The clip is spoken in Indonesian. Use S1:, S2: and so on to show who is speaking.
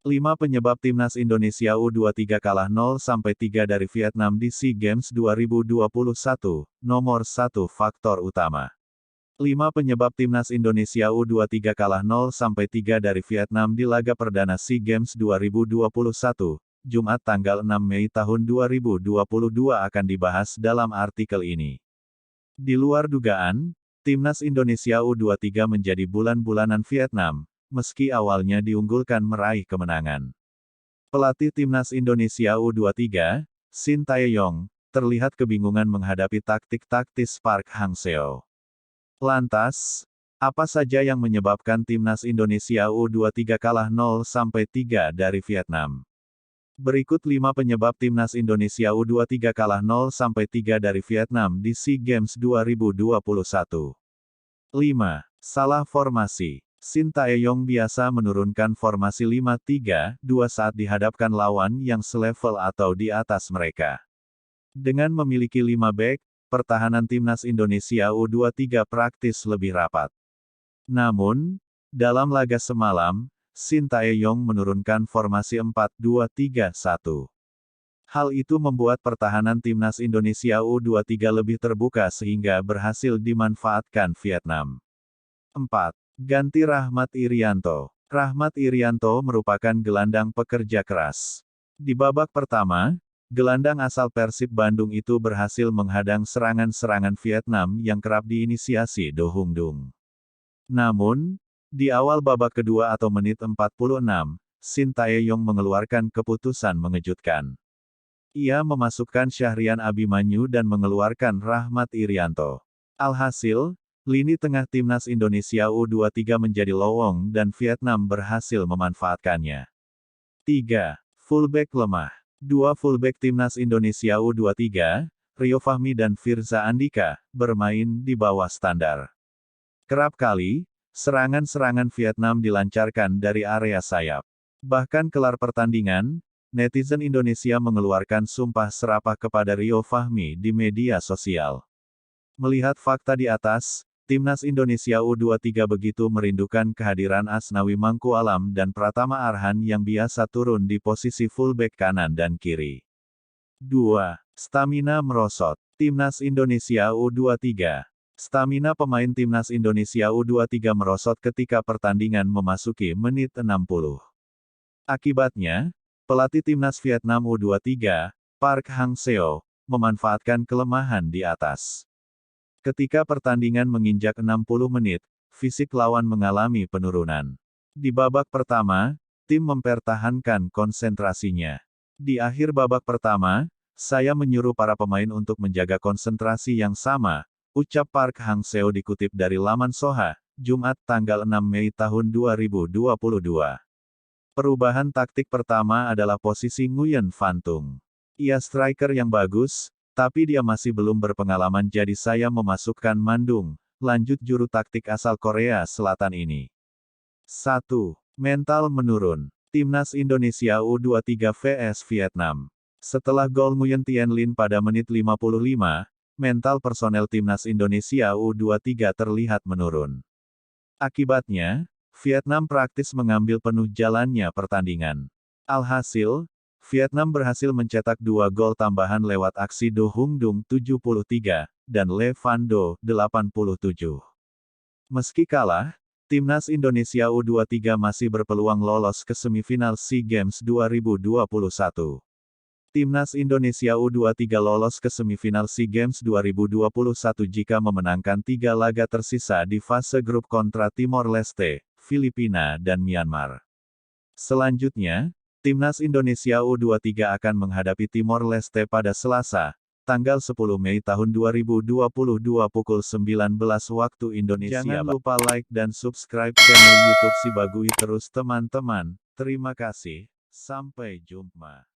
S1: 5 penyebab Timnas Indonesia U23 kalah 0-3 dari Vietnam di SEA Games 2021. Nomor 1 faktor utama. 5 penyebab Timnas Indonesia U23 kalah 0-3 dari Vietnam di laga perdana SEA Games 2021. Jumat tanggal 6 Mei tahun 2022 akan dibahas dalam artikel ini. Di luar dugaan, Timnas Indonesia U23 menjadi bulan-bulanan Vietnam, meski awalnya diunggulkan meraih kemenangan. Pelatih Timnas Indonesia U23, Shin Tae-yong, terlihat kebingungan menghadapi taktik-taktis Park Hang-seo. Lantas, apa saja yang menyebabkan Timnas Indonesia U23 kalah 0-3 dari Vietnam? Berikut 5 penyebab Timnas Indonesia U23 kalah 0-3 dari Vietnam di SEA Games 2021. 5. Salah formasi. Shin Tae-yong biasa menurunkan formasi 5-3-2 saat dihadapkan lawan yang selevel atau di atas mereka. Dengan memiliki 5 bek, pertahanan Timnas Indonesia U23 praktis lebih rapat. Namun, dalam laga semalam, Shin Tae-yong menurunkan formasi 4-2-3-1. Hal itu membuat pertahanan Timnas Indonesia U23 lebih terbuka sehingga berhasil dimanfaatkan Vietnam. 4. Ganti Rahmat Irianto. Rahmat Irianto merupakan gelandang pekerja keras. Di babak pertama, gelandang asal Persib Bandung itu berhasil menghadang serangan-serangan Vietnam yang kerap diinisiasi Do Hung Dung. Namun, di awal babak kedua atau menit 46, Shin Tae-yong mengeluarkan keputusan mengejutkan. Ia memasukkan Syahrian Abimanyu dan mengeluarkan Rahmat Irianto. Alhasil, lini tengah Timnas Indonesia U23 menjadi lowong dan Vietnam berhasil memanfaatkannya. 3. Fullback lemah. 2 fullback Timnas Indonesia U23, Rio Fahmi dan Firza Andika, bermain di bawah standar. Kerap kali, serangan-serangan Vietnam dilancarkan dari area sayap. Bahkan kelar pertandingan, netizen Indonesia mengeluarkan sumpah serapah kepada Rio Fahmi di media sosial. Melihat fakta di atas, Timnas Indonesia U23 begitu merindukan kehadiran Asnawi Mangkualam dan Pratama Arhan yang biasa turun di posisi fullback kanan dan kiri. 2. Stamina merosot. Timnas Indonesia U23. Stamina pemain Timnas Indonesia U23 merosot ketika pertandingan memasuki menit 60. Akibatnya, pelatih Timnas Vietnam U23, Park Hang-seo, memanfaatkan kelemahan di atas. Ketika pertandingan menginjak 60 menit, fisik lawan mengalami penurunan. Di babak pertama, tim mempertahankan konsentrasinya. Di akhir babak pertama, saya menyuruh para pemain untuk menjaga konsentrasi yang sama, ucap Park Hang-seo dikutip dari laman Soha, Jumat tanggal 6 Mei tahun 2022. Perubahan taktik pertama adalah posisi Nguyen Van Tung. Ia striker yang bagus, tapi dia masih belum berpengalaman jadi saya memasukkan Mandung, lanjut juru taktik asal Korea Selatan ini. 1. Mental menurun. Timnas Indonesia U23 vs Vietnam. Setelah gol Nguyen Tien Linh pada menit 55, mental personel Timnas Indonesia U23 terlihat menurun. Akibatnya, Vietnam praktis mengambil penuh jalannya pertandingan. Alhasil, Vietnam berhasil mencetak 2 gol tambahan lewat aksi Do Hung Dung 73, dan Le Van Do 87. Meski kalah, Timnas Indonesia U23 masih berpeluang lolos ke semifinal SEA Games 2021. Timnas Indonesia U23 lolos ke semifinal SEA Games 2021 jika memenangkan 3 laga tersisa di fase grup kontra Timor Leste, Filipina dan Myanmar. Selanjutnya, Timnas Indonesia U23 akan menghadapi Timor Leste pada Selasa, tanggal 10 Mei tahun 2022 pukul 19 waktu Indonesia. Jangan lupa like dan subscribe channel YouTube Sibagui terus teman-teman. Terima kasih, sampai jumpa.